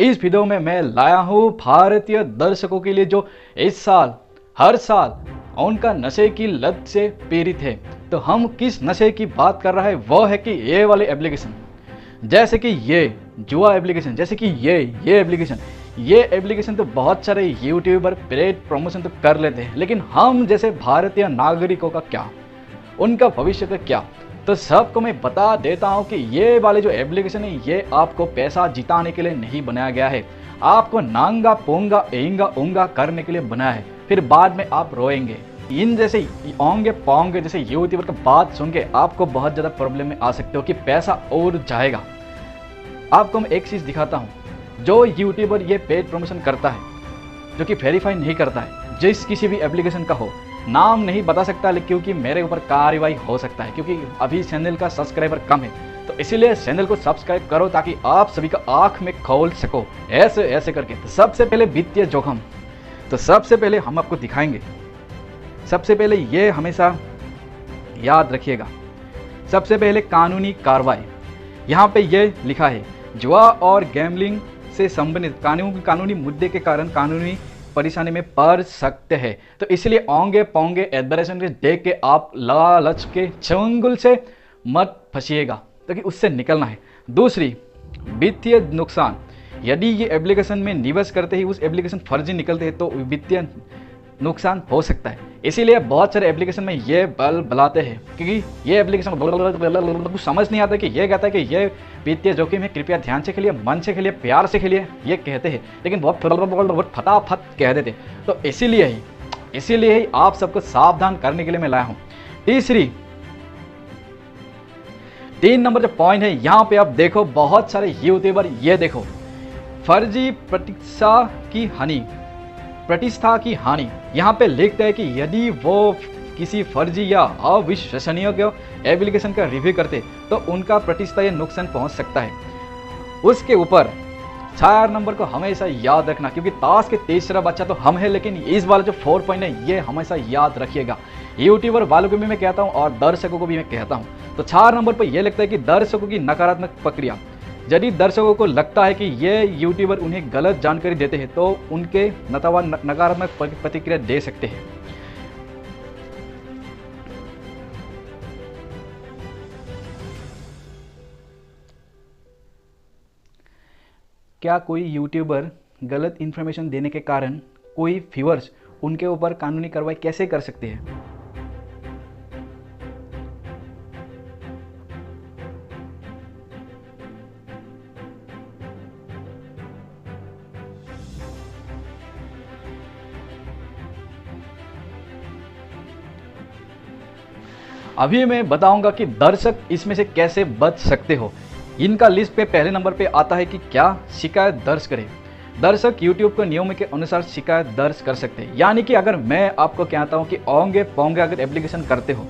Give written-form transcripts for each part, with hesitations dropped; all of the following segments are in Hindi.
इस वीडियो में मैं लाया हूँ भारतीय दर्शकों के लिए जो इस साल हर साल उनका नशे की लत से पीड़ित है। तो हम किस नशे की बात कर रहे हैं वो है कि ये वाले एप्लीकेशन, जैसे कि ये जुआ एप्लीकेशन, जैसे कि ये एप्लीकेशन तो बहुत सारे यूट्यूबर पेड प्रमोशन तो कर लेते हैं, लेकिन हम जैसे भारतीय नागरिकों का क्या, उनका भविष्य का क्या। तो सबको मैं बता देता हूं कि ये वाले जो एप्लीकेशन है ये आपको पैसा जिताने के लिए नहीं बनाया गया है, आपको नांगा पोंगा एंगा उंगा करने के लिए बनाया है। फिर बाद में आप रोएंगे। इन जैसे ओंगे पोंगे जैसे यूट्यूबर का बात सुन के आपको बहुत ज़्यादा प्रॉब्लम में आ सकते हो कि पैसा और जाएगा। आपको मैं एक चीज़ दिखाता हूँ, जो यूट्यूबर ये पेड प्रमोशन करता है, जो कि वेरीफाई नहीं करता है, जिस किसी भी एप्लीकेशन का हो, नाम नहीं बता सकता क्योंकि मेरे ऊपर कार्रवाई हो सकता है, क्योंकि अभी चैनल का सब्सक्राइबर कम है। तो इसीलिए चैनल को सब्सक्राइब करो ताकि आप सभी का आँख में खोल सको ऐसे ऐसे करके। तो सबसे पहले वित्तीय जोखिम, तो सबसे पहले हम आपको दिखाएंगे। सबसे पहले ये हमेशा याद रखिएगा, सबसे पहले कानूनी कार्रवाई। यहाँ पे ये लिखा है, जुआ और गैम्बलिंग से संबंधित कानूनी मुद्दे के कारण कानूनी परेशानी में पड़ सकते हैं। तो इसलिए ओंगे पोंगे एडवर्टाइजमेंट देख के आप लालच के चंगुल से मत फंसिएगा, ताकि उससे निकलना है। दूसरी, वित्तीय नुकसान। यदि ये एप्लीकेशन में निवेश करते ही उस एप्लीकेशन फर्जी निकलते हैं तो वित्तीय नुकसान हो सकता है। इसीलिए बहुत सारे एप्लीकेशन में ये बुलाते हैं, क्योंकि ये एप्लीकेशन कुछ समझ नहीं आता कि ये कहता है कि ये वित्तीय जोखिम है, कृपया ध्यान से खेलिए, मन से खेलिए, प्यार से खेलिए, ये कहते हैं, लेकिन बहुत फटाफट कह देते। तो इसीलिए ही आप सबको सावधान करने के लिए मैं लाया हूँ। तीन नंबर जो पॉइंट है, यहाँ पे आप देखो बहुत सारे यूट्यूबर, ये देखो, फर्जी प्रतिष्ठा की हानि। यहाँ पे लिखते हैं कि यदि वो किसी फर्जी या अविश्वसनीय एप्लीकेशन का रिव्यू करते तो उनका प्रतिष्ठा या नुकसान पहुंच सकता है। उसके ऊपर 4 नंबर को हमेशा याद रखना, क्योंकि ताश के तीसरा बच्चा तो हम है, लेकिन इस वाला जो 4 पॉइंट है ये हमेशा याद रखिएगा। यूट्यूबर वालों को भी मैं कहता हूँ और दर्शकों को भी मैं कहता हूँ। तो 4 नंबर पर यह लगता है कि दर्शकों की नकारात्मक प्रक्रिया। यदि दर्शकों को लगता है कि ये यूट्यूबर उन्हें गलत जानकारी देते हैं तो उनके नकारात्मक प्रतिक्रिया दे सकते हैं। क्या कोई यूट्यूबर गलत इन्फॉर्मेशन देने के कारण कोई व्यूअर्स उनके ऊपर कानूनी कार्रवाई कैसे कर सकते हैं? अभी मैं बताऊंगा कि दर्शक इसमें से कैसे बच सकते हो। इनका लिस्ट पे पहले नंबर पे आता है कि क्या शिकायत दर्ज करें। दर्शक यूट्यूब के नियमों के अनुसार शिकायत दर्ज कर सकते हैं। यानी कि अगर मैं आपको कहता हूं कि ओंगे पोंगे अगर एप्लीकेशन करते हो,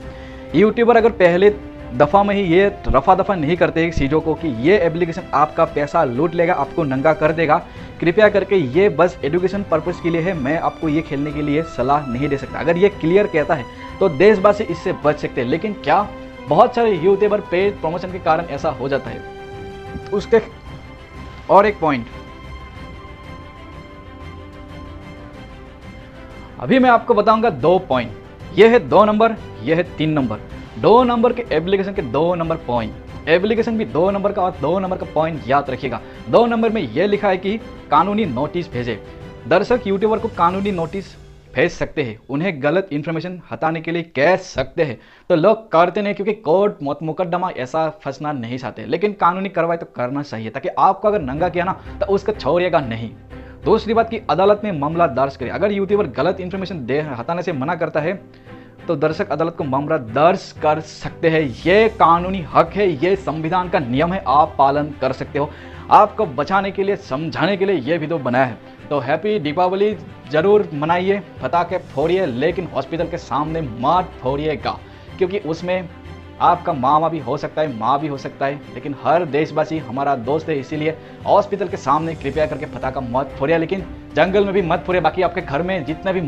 यूट्यूबर अगर पहले दफ़ा में ही ये रफा दफा नहीं करते हैं चीज़ों को कि ये एप्लीकेशन आपका पैसा लूट लेगा, आपको नंगा कर देगा, कृपया करके ये बस एजुकेशन पर्पज़ के लिए है, मैं आपको ये खेलने के लिए सलाह नहीं दे सकता। अगर ये क्लियर कहता है तो देशवासी इससे बच सकते हैं। लेकिन क्या बहुत सारे यूट्यूबर पेड प्रमोशन के कारण ऐसा हो जाता है। उसके और एक पॉइंट, अभी मैं आपको बताऊंगा 2 पॉइंट। ये है 2 नंबर, ये है 3 नंबर। 2 नंबर के एप्लीकेशन के 2 नंबर पॉइंट, एप्लीकेशन भी 2 नंबर का और 2 नंबर का पॉइंट याद रखिएगा। 2 नंबर में यह लिखा है कि कानूनी नोटिस भेजे। दर्शक यूट्यूबर को कानूनी नोटिस भेज सकते हैं, उन्हें गलत इन्फॉर्मेशन हटाने के लिए कह सकते हैं। तो लोग करते नहीं, क्योंकि कोर्ट मुकदमा ऐसा फंसना नहीं चाहते, लेकिन कानूनी कार्रवाई तो करना चाहिए, ताकि आपको अगर नंगा किया ना तो उसको छोड़िएगा नहीं। दूसरी बात कि अदालत में मामला दर्ज करें। अगर यूट्यूबर गलत इन्फॉर्मेशन हटाने से मना करता है तो दर्शक अदालत को मामला दर्ज कर सकते हैं। ये कानूनी हक है, ये संविधान का नियम है, आप पालन कर सकते हो। आपको बचाने के लिए, समझाने के लिए ये वीडियो बनाया है। तो हैप्पी दीपावली जरूर मनाइए, पटाखे फोड़िए, लेकिन हॉस्पिटल के सामने मत फोड़िएगा, क्योंकि उसमें आपका मामा भी हो सकता है, माँ भी हो सकता है, लेकिन हर देशवासी हमारा दोस्त है। इसीलिए हॉस्पिटल के सामने कृपया करके पटाखा मत फोड़िए, लेकिन जंगल में भी मत फोड़िए। बाकी आपके घर में जितने भी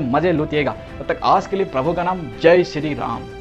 मजे लूटिएगा। तब तक आज के लिए प्रभु का नाम, जय श्री राम।